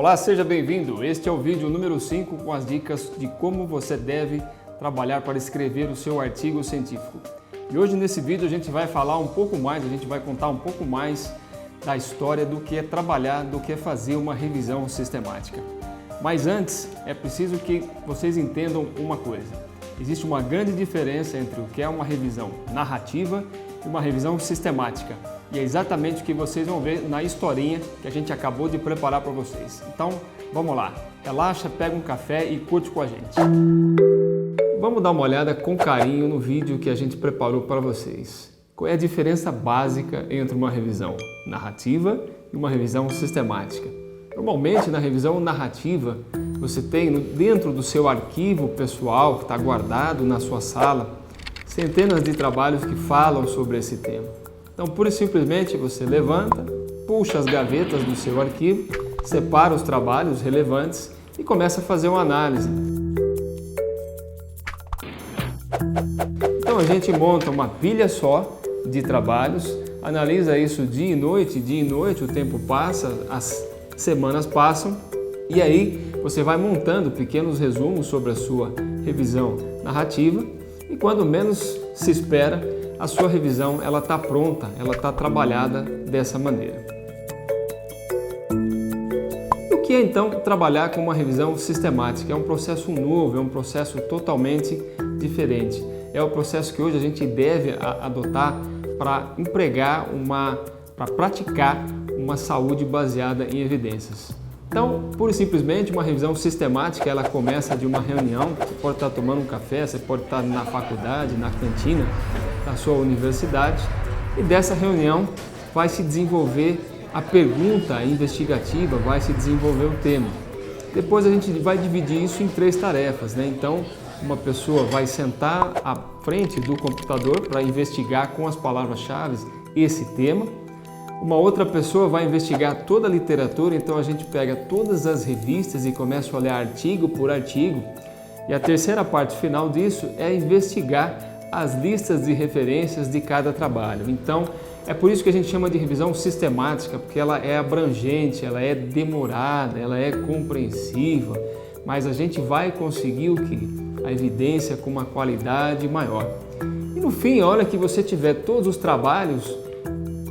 Olá, seja bem-vindo! Este é o vídeo número 5 com as dicas de como você deve trabalhar para escrever o seu artigo científico. E hoje nesse vídeo a gente vai falar um pouco mais, a gente vai contar um pouco mais da história do que é trabalhar, do que é fazer uma revisão sistemática. Mas antes, é preciso que vocês entendam uma coisa. Existe uma grande diferença entre o que é uma revisão narrativa e uma revisão sistemática. E é exatamente o que vocês vão ver na historinha que a gente acabou de preparar para vocês. Então, vamos lá. Relaxa, pega um café e curte com a gente. Vamos dar uma olhada com carinho no vídeo que a gente preparou para vocês. Qual é a diferença básica entre uma revisão narrativa e uma revisão sistemática? Normalmente, na revisão narrativa, você tem dentro do seu arquivo pessoal, que está guardado na sua sala, centenas de trabalhos que falam sobre esse tema. Então, pura e simplesmente, você levanta, puxa as gavetas do seu arquivo, separa os trabalhos relevantes e começa a fazer uma análise. Então, a gente monta uma pilha só de trabalhos, analisa isso dia e noite, o tempo passa, as semanas passam e aí você vai montando pequenos resumos sobre a sua revisão narrativa e quando menos se espera, a sua revisão ela está pronta, ela está trabalhada dessa maneira. O que é então trabalhar com uma revisão sistemática? É um processo novo, é um processo totalmente diferente. É o processo que hoje a gente deve adotar para para praticar uma saúde baseada em evidências. Então, pura e simplesmente, uma revisão sistemática, ela começa de uma reunião, você pode estar tomando um café, você pode estar na faculdade, na cantina da sua universidade, e dessa reunião vai se desenvolver a pergunta investigativa, vai se desenvolver o tema. Depois a gente vai dividir isso em 3 tarefas, né? Então, uma pessoa vai sentar à frente do computador para investigar com as palavras-chave esse tema. Uma outra pessoa vai investigar toda a literatura, então a gente pega todas as revistas e começa a olhar artigo por artigo. E a terceira parte final disso é investigar as listas de referências de cada trabalho. Então, é por isso que a gente chama de revisão sistemática, porque ela é abrangente, ela é demorada, ela é compreensiva, mas a gente vai conseguir o quê? A evidência com uma qualidade maior. E no fim, a hora que você tiver todos os trabalhos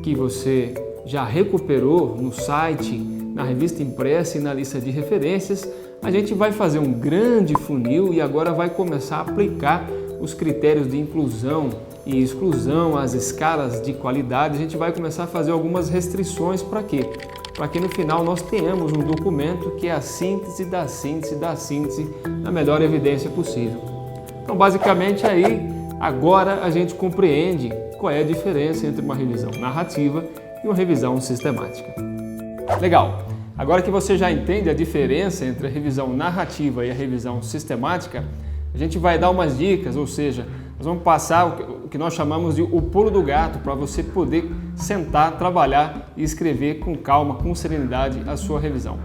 que você já recuperou no site, na revista impressa e na lista de referências, a gente vai fazer um grande funil e agora vai começar a aplicar os critérios de inclusão e exclusão, as escalas de qualidade. A gente vai começar a fazer algumas restrições para quê? Para que no final nós tenhamos um documento que é a síntese da síntese da síntese na melhor evidência possível. Então, basicamente aí, agora a gente compreende qual é a diferença entre uma revisão narrativa e uma revisão sistemática. Legal! Agora que você já entende a diferença entre a revisão narrativa e a revisão sistemática, a gente vai dar umas dicas, ou seja, nós vamos passar o que nós chamamos de o pulo do gato para você poder sentar, trabalhar e escrever com calma, com serenidade a sua revisão.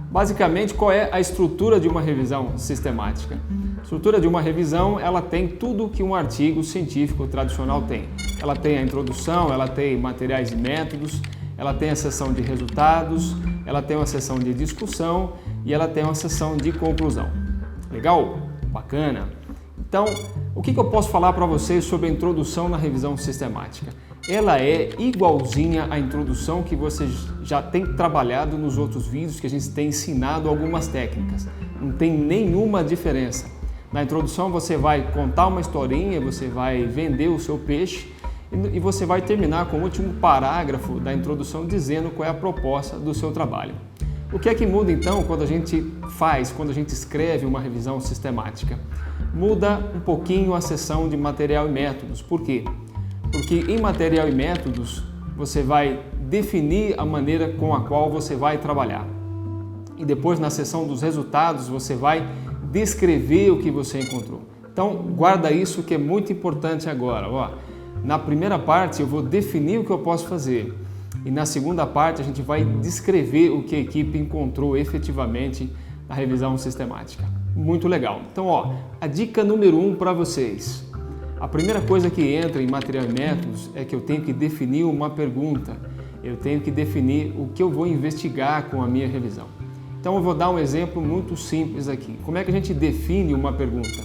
Basicamente, qual é a estrutura de uma revisão sistemática? A estrutura de uma revisão, ela tem tudo que um artigo científico tradicional tem. Ela tem a introdução, ela tem materiais e métodos, ela tem a seção de resultados, ela tem uma seção de discussão e ela tem uma seção de conclusão. Legal? Bacana? Então, o que eu posso falar para vocês sobre a introdução na revisão sistemática? Ela é igualzinha à introdução que você já tem trabalhado nos outros vídeos que a gente tem ensinado algumas técnicas. Não tem nenhuma diferença. Na introdução você vai contar uma historinha, você vai vender o seu peixe e você vai terminar com o último parágrafo da introdução dizendo qual é a proposta do seu trabalho. O que é que muda então quando a gente escreve uma revisão sistemática? Muda um pouquinho a seção de material e métodos. Por quê? Porque em material e métodos você vai definir a maneira com a qual você vai trabalhar. E depois na seção dos resultados você vai descrever o que você encontrou. Então guarda isso que é muito importante agora. Ó, na primeira parte eu vou definir o que eu posso fazer. E na segunda parte a gente vai descrever o que a equipe encontrou efetivamente na revisão sistemática. Muito legal. Então, ó, a dica número 1 para vocês. A primeira coisa que entra em material e métodos é que eu tenho que definir uma pergunta. Eu tenho que definir o que eu vou investigar com a minha revisão. Então eu vou dar um exemplo muito simples aqui. Como é que a gente define uma pergunta?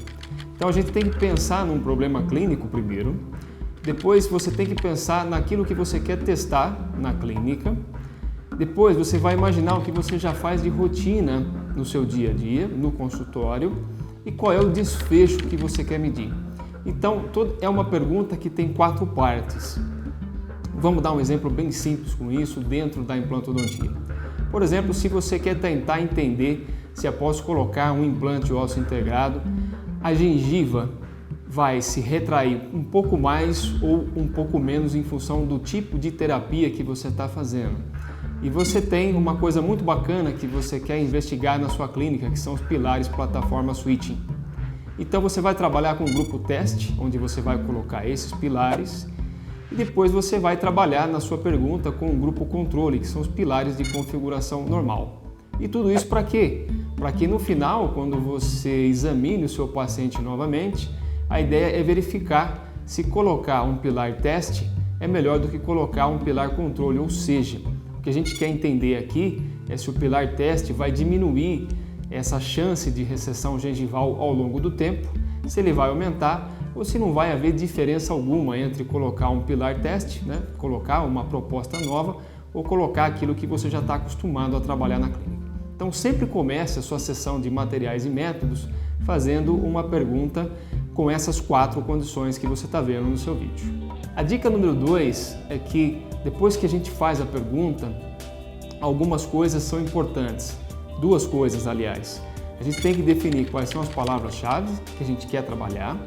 Então a gente tem que pensar num problema clínico primeiro, depois você tem que pensar naquilo que você quer testar na clínica, depois você vai imaginar o que você já faz de rotina no seu dia a dia, no consultório, e qual é o desfecho que você quer medir. Então é uma pergunta que tem 4 partes. Vamos dar um exemplo bem simples com isso dentro da implantodontia. Por exemplo, se você quer tentar entender se após colocar um implante ósseo integrado, a gengiva vai se retrair um pouco mais ou um pouco menos em função do tipo de terapia que você está fazendo. E você tem uma coisa muito bacana que você quer investigar na sua clínica, que são os pilares plataforma switching. Então você vai trabalhar com um grupo teste, onde você vai colocar esses pilares, e depois você vai trabalhar na sua pergunta com um grupo controle, que são os pilares de configuração normal. E tudo isso para quê? Para que no final, quando você examine o seu paciente novamente, a ideia é verificar se colocar um pilar teste é melhor do que colocar um pilar controle, ou seja, o que a gente quer entender aqui é se o pilar teste vai diminuir essa chance de recessão gengival ao longo do tempo, se ele vai aumentar ou se não vai haver diferença alguma entre colocar um pilar teste, colocar uma proposta nova ou colocar aquilo que você já está acostumado a trabalhar na clínica. Então sempre comece a sua sessão de materiais e métodos fazendo uma pergunta com essas 4 condições que você está vendo no seu vídeo. A dica número 2 é que depois que a gente faz a pergunta, algumas coisas são importantes. 2 coisas, aliás. A gente tem que definir quais são as palavras-chave que a gente quer trabalhar,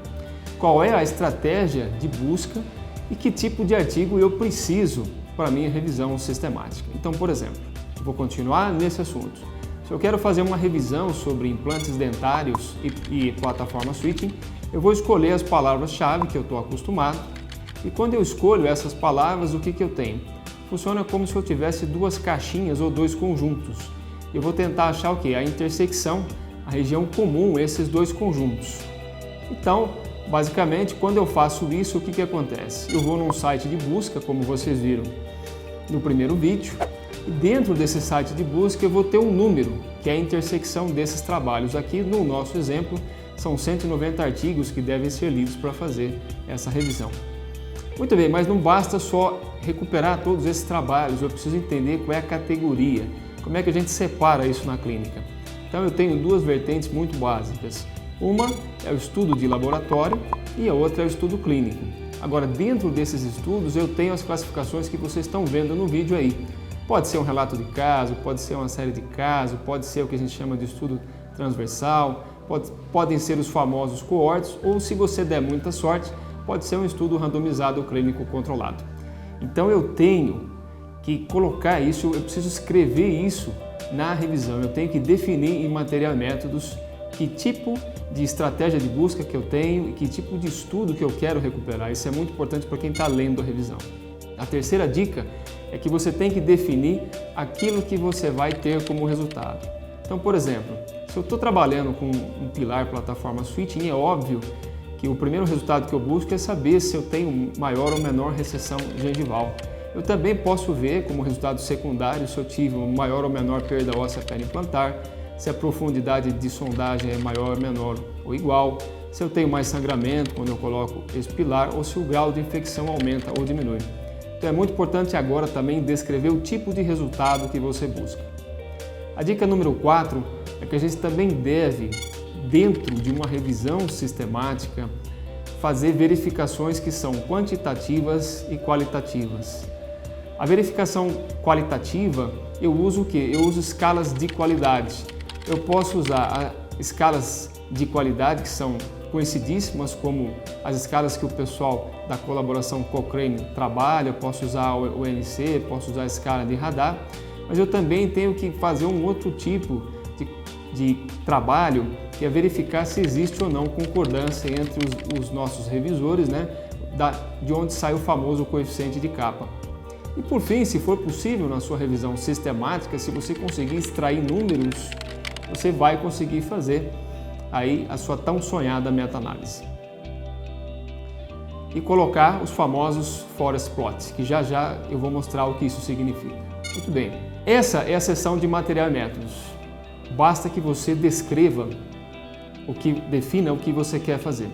qual é a estratégia de busca e que tipo de artigo eu preciso para a minha revisão sistemática. Então, por exemplo, eu vou continuar nesse assunto. Se eu quero fazer uma revisão sobre implantes dentários e plataforma switching, eu vou escolher as palavras-chave que eu estou acostumado. E quando eu escolho essas palavras, o que eu tenho? Funciona como se eu tivesse 2 caixinhas ou 2 conjuntos. Eu vou tentar achar o quê? A intersecção, a região comum, esses 2 conjuntos. Então, basicamente, quando eu faço isso, o que acontece? Eu vou num site de busca, como vocês viram no primeiro vídeo, e dentro desse site de busca eu vou ter um número, que é a intersecção desses trabalhos. Aqui, no nosso exemplo, são 190 artigos que devem ser lidos para fazer essa revisão. Muito bem, mas não basta só recuperar todos esses trabalhos, eu preciso entender qual é a categoria, como é que a gente separa isso na clínica. Então eu tenho 2 vertentes muito básicas. Uma é o estudo de laboratório e a outra é o estudo clínico. Agora, dentro desses estudos eu tenho as classificações que vocês estão vendo no vídeo aí. Pode ser um relato de caso, pode ser uma série de casos, pode ser o que a gente chama de estudo transversal, podem ser os famosos coortes, ou se você der muita sorte, pode ser um estudo randomizado ou clínico controlado. Então eu tenho que colocar isso, eu preciso escrever isso na revisão, eu tenho que definir em material e métodos que tipo de estratégia de busca que eu tenho e que tipo de estudo que eu quero recuperar. Isso é muito importante para quem está lendo a revisão. A terceira dica é que você tem que definir aquilo que você vai ter como resultado. Então, por exemplo, se eu estou trabalhando com um pilar plataforma switching, é óbvio que o primeiro resultado que eu busco é saber se eu tenho maior ou menor recessão gengival. Eu também posso ver como resultado secundário se eu tive uma maior ou menor perda óssea periimplantar, se a profundidade de sondagem é maior, menor ou igual, se eu tenho mais sangramento quando eu coloco esse pilar ou se o grau de infecção aumenta ou diminui. Então é muito importante agora também descrever o tipo de resultado que você busca. A dica número 4 é que a gente também deve, dentro de uma revisão sistemática, fazer verificações que são quantitativas e qualitativas. A verificação qualitativa, eu uso o quê? Eu uso escalas de qualidade. Eu posso usar escalas de qualidade que são conhecidíssimas, como as escalas que o pessoal da colaboração Cochrane trabalha, eu posso usar o NC, posso usar a escala de radar, mas eu também tenho que fazer um outro tipo de trabalho, que é verificar se existe ou não concordância entre os nossos revisores, de onde sai o famoso coeficiente de capa. E por fim, se for possível na sua revisão sistemática, se você conseguir extrair números, você vai conseguir fazer aí a sua tão sonhada meta-análise. E colocar os famosos forest plots, que já já eu vou mostrar o que isso significa. Muito bem, essa é a seção de material e métodos. basta que você descreva defina o que você quer fazer.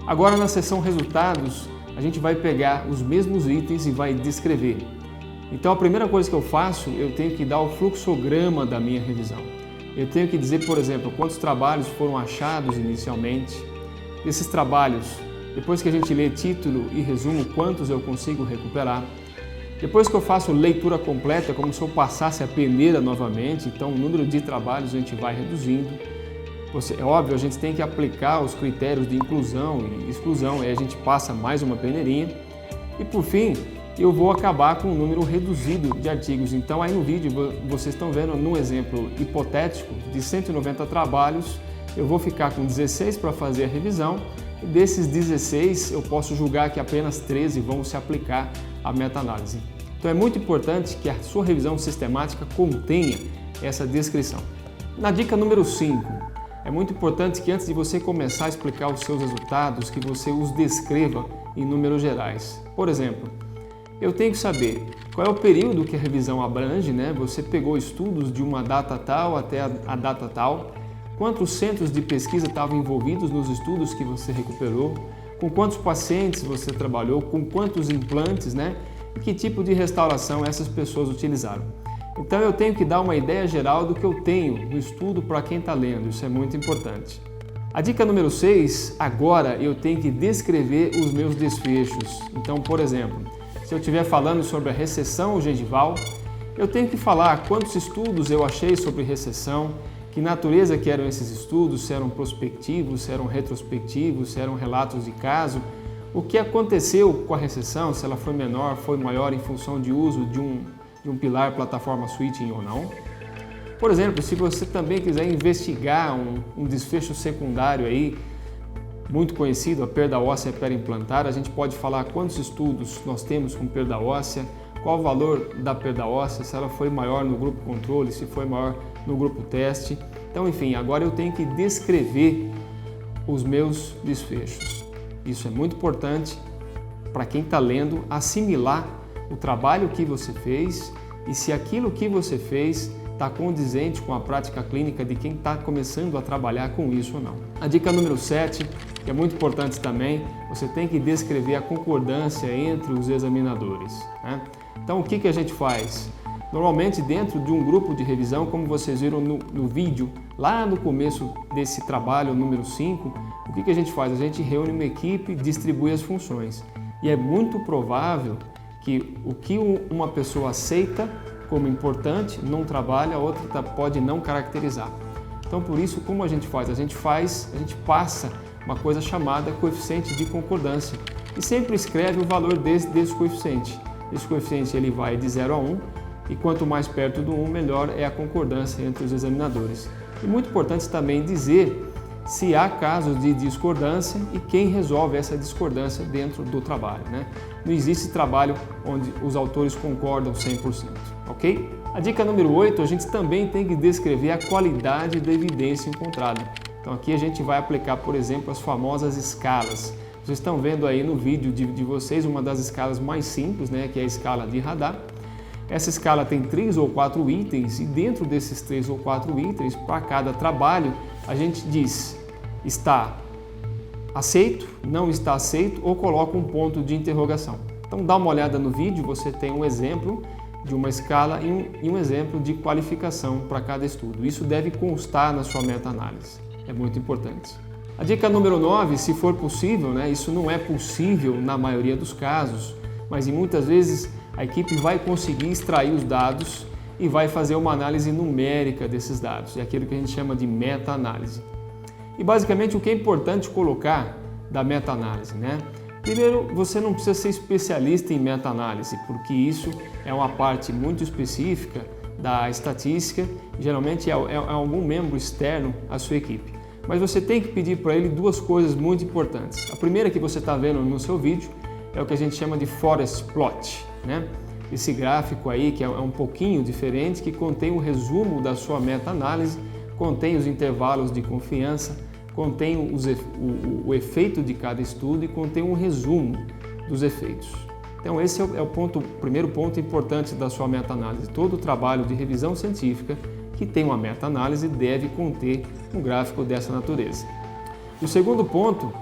Agora na seção resultados, a gente vai pegar os mesmos itens e vai descrever. Então a primeira coisa que eu faço, eu tenho que dar o fluxograma da minha revisão. Eu tenho que dizer, por exemplo, quantos trabalhos foram achados inicialmente. Desses trabalhos, depois que a gente lê título e resumo, quantos eu consigo recuperar. Depois que eu faço leitura completa, é como se eu passasse a peneira novamente, então o número de trabalhos a gente vai reduzindo. É óbvio, a gente tem que aplicar os critérios de inclusão e exclusão, aí a gente passa mais uma peneirinha. E por fim, eu vou acabar com um número reduzido de artigos. Então aí no vídeo vocês estão vendo num exemplo hipotético de 190 trabalhos, eu vou ficar com 16 para fazer a revisão e desses 16 eu posso julgar que apenas 13 vão se aplicar à meta-análise. Então é muito importante que a sua revisão sistemática contenha essa descrição. Na dica número 5, é muito importante que antes de você começar a explicar os seus resultados, que você os descreva em números gerais. Por exemplo, eu tenho que saber qual é o período que a revisão abrange, né? Você pegou estudos de uma data tal até a data tal, quantos centros de pesquisa estavam envolvidos nos estudos que você recuperou, com quantos pacientes você trabalhou, com quantos implantes, né? E que tipo de restauração essas pessoas utilizaram. Então eu tenho que dar uma ideia geral do que eu tenho no estudo para quem está lendo, isso é muito importante. A dica número 6, agora eu tenho que descrever os meus desfechos. Então, por exemplo, se eu estiver falando sobre a recessão gengival, eu tenho que falar quantos estudos eu achei sobre recessão, que natureza que eram esses estudos, se eram prospectivos, se eram retrospectivos, se eram relatos de caso, o que aconteceu com a recessão, se ela foi menor, foi maior em função de uso de um pilar plataforma switching ou não. Por exemplo, se você também quiser investigar um desfecho secundário aí, muito conhecido, a perda óssea periimplantar, a gente pode falar quantos estudos nós temos com perda óssea, qual o valor da perda óssea, se ela foi maior no grupo controle, se foi maior no grupo teste. Então, enfim, agora eu tenho que descrever os meus desfechos. Isso é muito importante para quem está lendo assimilar o trabalho que você fez e se aquilo que você fez está condizente com a prática clínica de quem está começando a trabalhar com isso ou não. A dica número 7, que é muito importante também, você tem que descrever a concordância entre os examinadores, né? Então o que a gente faz? Normalmente dentro de um grupo de revisão, como vocês viram no vídeo, lá no começo desse trabalho número 5, o que a gente faz? A gente reúne uma equipe e distribui as funções. E é muito provável que o que uma pessoa aceita como importante num trabalho, a outra pode não caracterizar. Então por isso, como a gente faz? A gente passa uma coisa chamada coeficiente de concordância e sempre escreve o valor desse coeficiente. Esse coeficiente ele vai de 0 a 1 e quanto mais perto do 1, melhor é a concordância entre os examinadores. E muito importante também dizer se há casos de discordância e quem resolve essa discordância dentro do trabalho, né? Não existe trabalho onde os autores concordam 100%, ok? A dica número 8, a gente também tem que descrever a qualidade da evidência encontrada. Então aqui a gente vai aplicar, por exemplo, as famosas escalas. Vocês estão vendo aí no vídeo de vocês uma das escalas mais simples, né, que é a escala de Radar. Essa escala tem 3 ou 4 itens e dentro desses 3 ou 4 itens, para cada trabalho, a gente diz está aceito, não está aceito ou coloca um ponto de interrogação. Então dá uma olhada no vídeo, você tem um exemplo de uma escala e um exemplo de qualificação para cada estudo. Isso deve constar na sua meta-análise, é muito importante. A dica número 9, se for possível, né, isso não é possível na maioria dos casos, mas em muitas vezes a equipe vai conseguir extrair os dados e vai fazer uma análise numérica desses dados, é aquilo que a gente chama de meta-análise. E basicamente o que é importante colocar da meta-análise, né? Primeiro, você não precisa ser especialista em meta-análise, porque isso é uma parte muito específica da estatística, geralmente é algum membro externo à sua equipe. Mas você tem que pedir para ele duas coisas muito importantes. A primeira que você está vendo no seu vídeo é o que a gente chama de forest plot, né? Esse gráfico aí que é um pouquinho diferente, que contém um resumo da sua meta-análise, contém os intervalos de confiança, contém o efeito de cada estudo e contém um resumo dos efeitos. Então esse é o primeiro ponto importante da sua meta-análise. Todo o trabalho de revisão científica que tem uma meta-análise deve conter um gráfico dessa natureza. O segundo ponto,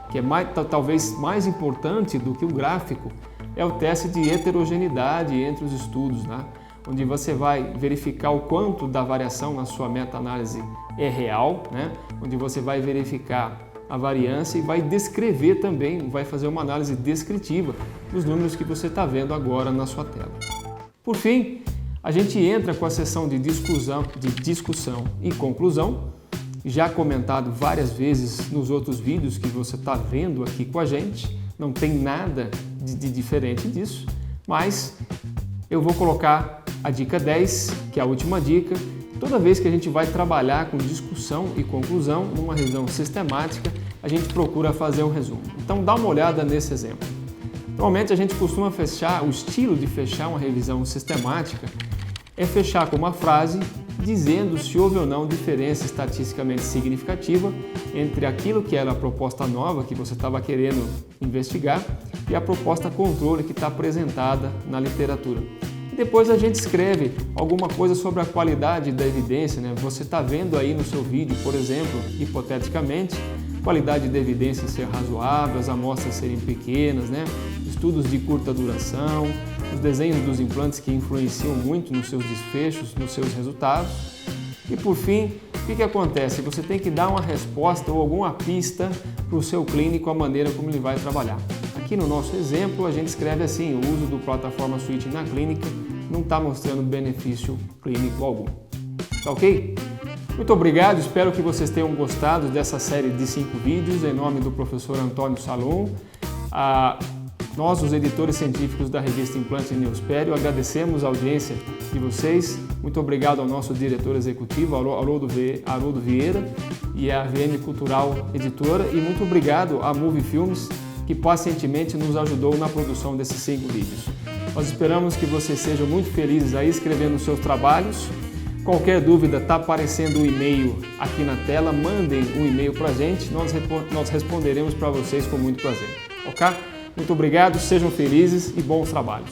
que é talvez mais importante do que o gráfico, é o teste de heterogeneidade entre os estudos, né? Onde você vai verificar o quanto da variação na sua meta-análise é real, né? Onde você vai verificar a variância e vai descrever também, vai fazer uma análise descritiva dos números que você está vendo agora na sua tela. Por fim, a gente entra com a seção de discussão e conclusão, já comentado várias vezes nos outros vídeos que você está vendo aqui com a gente, não tem nada de diferente disso, mas eu vou colocar a dica 10, que é a última dica. Toda vez que a gente vai trabalhar com discussão e conclusão, numa revisão sistemática, a gente procura fazer um resumo. Então dá uma olhada nesse exemplo. Normalmente a gente costuma fechar, o estilo de fechar uma revisão sistemática é fechar com uma frase dizendo se houve ou não diferença estatisticamente significativa entre aquilo que era a proposta nova que você estava querendo investigar e a proposta controle que está apresentada na literatura. Depois a gente escreve alguma coisa sobre a qualidade da evidência, né? Você está vendo aí no seu vídeo, por exemplo, hipoteticamente, qualidade da evidência ser razoável, as amostras serem pequenas, né? Estudos de curta duração, os desenhos dos implantes que influenciam muito nos seus desfechos, nos seus resultados. E por fim, o que acontece? Você tem que dar uma resposta ou alguma pista para o seu clínico, a maneira como ele vai trabalhar. Aqui no nosso exemplo, a gente escreve assim: o uso do plataforma Switch na clínica não está mostrando benefício clínico algum. Tá ok? Muito obrigado, espero que vocês tenham gostado dessa série de 5 vídeos em nome do professor Antônio Salum. Nós, os editores científicos da revista Implante Neospério, agradecemos a audiência de vocês. Muito obrigado ao nosso diretor executivo, Haroldo Vieira, e à VM Cultural Editora, e muito obrigado à Movie Filmes, que pacientemente nos ajudou na produção desses 5 vídeos. Nós esperamos que vocês sejam muito felizes aí escrevendo os seus trabalhos. Qualquer dúvida, está aparecendo o e-mail aqui na tela, mandem um e-mail para a gente, nós responderemos para vocês com muito prazer, ok? Muito obrigado, sejam felizes e bons trabalhos.